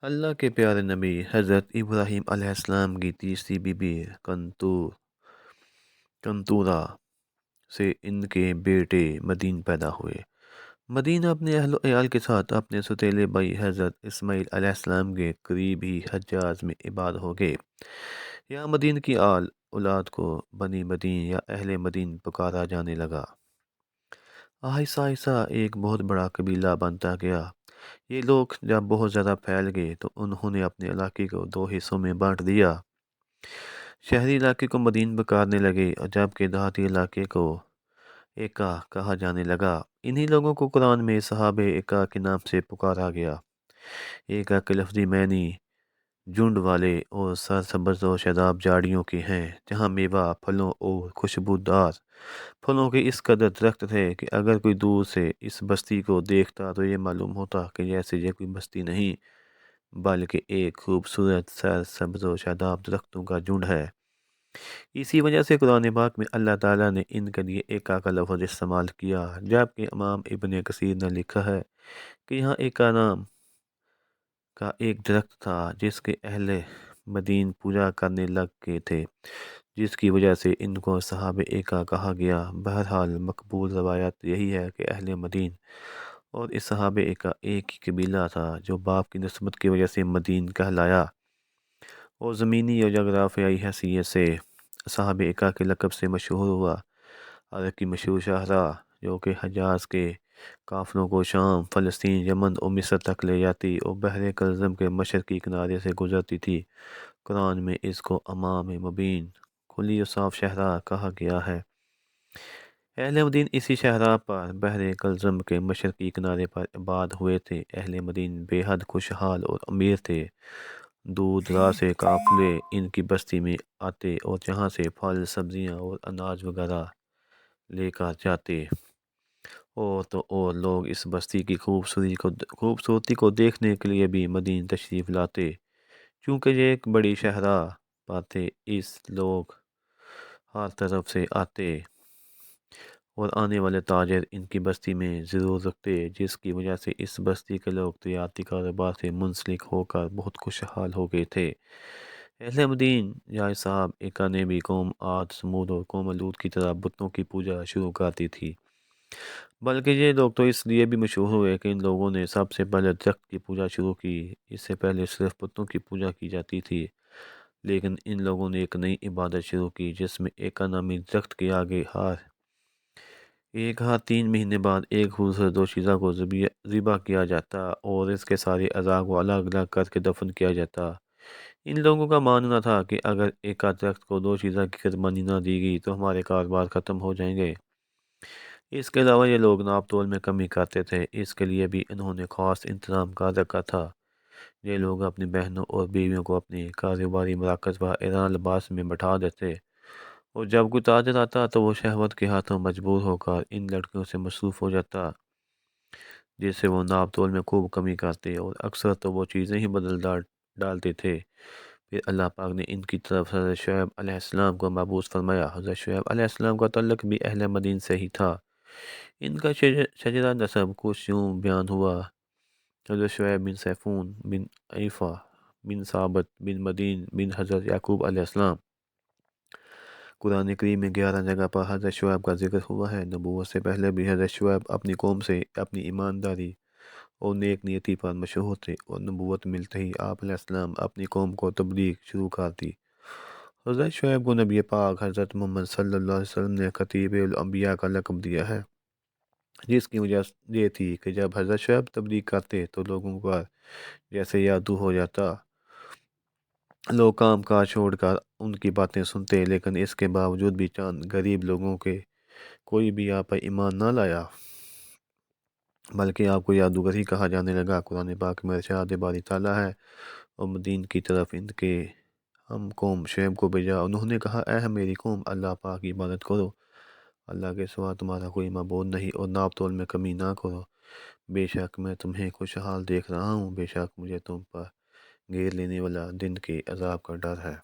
اللہ کے پیارے نبی حضرت ابراہیم علیہ السلام کی تیسری بیوی کنتورا سے ان کے بیٹے مدین پیدا ہوئے۔ مدین اپنے اہل و عیال کے ساتھ اپنے ستیلے بھائی حضرت اسماعیل علیہ السلام کے قریب ہی حجاز میں آباد ہو گئے۔ یہاں مدین کی اولاد کو بنی مدین یا اہل مدین پکارا جانے لگا۔ آہستہ آہستہ ایک بہت بڑا قبیلہ بنتا گیا۔ یہ لوگ جب بہت زیادہ پھیل گئے تو انہوں نے اپنے علاقے کو دو حصوں میں بانٹ دیا۔ شہری علاقے کو مدین پکارنے لگے اور جبکہ دیہاتی علاقے کو ایکا کہا جانے لگا۔ انہی لوگوں کو قرآن میں صحابہ ایکا کے نام سے پکارا گیا۔ ایکا کے لفظی معنی جھنڈ والے اور سرسبز و شاداب جھاڑیوں کے ہیں، جہاں میوہ، پھلوں اور خوشبودار پھلوں کے اس قدر درخت تھے کہ اگر کوئی دور سے اس بستی کو دیکھتا تو یہ معلوم ہوتا کہ جیسے یہ کوئی بستی نہیں بلکہ ایک خوبصورت سرسبز و شاداب درختوں کا جھنڈ ہے۔ اسی وجہ سے قرآن پاک میں اللہ تعالیٰ نے ان کے لیے ایکا کا لفظ استعمال کیا، جبکہ امام ابن کثیر نے لکھا ہے کہ یہاں ایکا نام کا ایک درخت تھا جس کے اہل مدین پوجا کرنے لگ گئے تھے، جس کی وجہ سے ان کو صحابہ ایکا کہا گیا۔ بہرحال مقبول روایت یہی ہے کہ اہل مدین اور اس صحابہ ایکا ایک ہی قبیلہ تھا جو باپ کی نسبت کی وجہ سے مدین کہلایا، اور زمینی اور جغرافیائی حیثیت سے صحابہ ایکا کے لقب سے مشہور ہوا۔ عرب کی مشہور شاہراہ جو کہ حجاز کے قافلوں کو شام، فلسطین، یمن اور مصر تک لے جاتی اور بحر کلزم کے مشرقی کنارے سے گزرتی تھی، قرآن میں اس کو امام مبین، کھلی اور صاف شاہراہ کہا گیا ہے۔ اہل مدین اسی شاہراہ پر بحر کلزم کے مشرقی کنارے پر آباد ہوئے تھے۔ اہل مدین بے حد خوشحال اور امیر تھے۔ دور دراز سے قافلے ان کی بستی میں آتے اور جہاں سے پھل، سبزیاں اور اناج وغیرہ لے کر جاتے، اور تو اور لوگ اس بستی کی خوبصورتی کو دیکھنے کے لیے بھی مدین تشریف لاتے۔ چونکہ یہ ایک بڑی شاہراہ پر تھے، اس لوگ ہر طرف سے آتے اور آنے والے تاجر ان کی بستی میں ضرور رکتے، جس کی وجہ سے اس بستی کے لوگ تجارتی کاروبار سے منسلک ہو کر بہت خوشحال ہو گئے تھے۔ اہل مدین یا صاحب ایکا نے بھی قوم عاد، سمود اور قوم لوط کی طرح بتوں کی پوجا شروع کر دی تھی، بلکہ یہ لوگ تو اس لیے بھی مشہور ہوئے کہ ان لوگوں نے سب سے پہلے درخت کی پوجا شروع کی۔ اس سے پہلے صرف بتوں کی پوجا کی جاتی تھی، لیکن ان لوگوں نے ایک نئی عبادت شروع کی جس میں ایکا نامی درخت کے آگے ہر 3 مہینے بعد ایک خوبصورت دوشیزہ کو ذبح کیا جاتا اور اس کے سارے اعضاء کو الگ الگ کر کے دفن کیا جاتا۔ ان لوگوں کا ماننا تھا کہ اگر ایکا درخت کو دوشیزہ کی قربانی نہ دی گئی تو ہمارے کاروبار ختم ہو جائیں گے۔ اس کے علاوہ یہ لوگ ناپ تول میں کمی کرتے تھے، اس کے لیے بھی انہوں نے خاص انتظام کر رکھا تھا۔ یہ لوگ اپنی بہنوں اور بیویوں کو اپنے کاروباری مراکز پر ایران لباس میں بٹھا دیتے، اور جب کوئی تاجر آتا تو وہ شہوت کے ہاتھوں مجبور ہو کر ان لڑکیوں سے مصروف ہو جاتا، جس سے وہ ناپ تول میں خوب کمی کرتے اور اکثر تو وہ چیزیں ہی بدل ڈالتے تھے۔ پھر اللہ پاک نے ان کی طرف حضرت شعیب علیہ السلام کو مبعوث فرمایا۔ حضرت شعیب علیہ السلام کا تعلق بھی اہل مدین سے ہی تھا۔ ان کا شجرہ نسب کچھ یوں بیان ہوا: حضرت شعیب بن سیفون بن عیفہ بن ثابت بن مدین بن حضرت یعقوب علیہ السلام۔ قرآن کریم میں 11 جگہ پر حضرت شعیب کا ذکر ہوا ہے۔ نبوت سے پہلے بھی حضرت شعیب اپنی قوم سے اپنی ایمانداری اور نیک نیتی پر مشہور تھے، اور نبوت ملتے ہی آپ علیہ السلام اپنی قوم کو تبلیغ شروع کر دی۔ حضرت شعیب کو نبی پاک حضرت محمد صلی اللہ علیہ وسلم نے خطیب الانبیاء کا لقب دیا ہے، جس کی وجہ یہ تھی کہ جب حضرت شعیب تبلیغ کرتے تو لوگوں پر جیسے جادو ہو جاتا، لوگ کام کاج چھوڑ کر ان کی باتیں سنتے، لیکن اس کے باوجود بھی چند غریب لوگوں کے کوئی بھی آپ پر ایمان نہ لایا، بلکہ آپ کو جادوگر ہی کہا جانے لگا۔ قرآن پاک میں ارشاد باری تعالیٰ ہے: اور مدین کی طرف ان کے ہم قوم شعیب کو بھیجا، انہوں نے کہا اے میری قوم، اللہ پاک کی عبادت کرو، اللہ کے سوا تمہارا کوئی معبود نہیں، اور ناپ تول میں کمی نہ کرو، بے شک میں تمہیں خوشحال دیکھ رہا ہوں، بے شک مجھے تم پر گھیر لینے والا دن کے عذاب کا ڈر ہے۔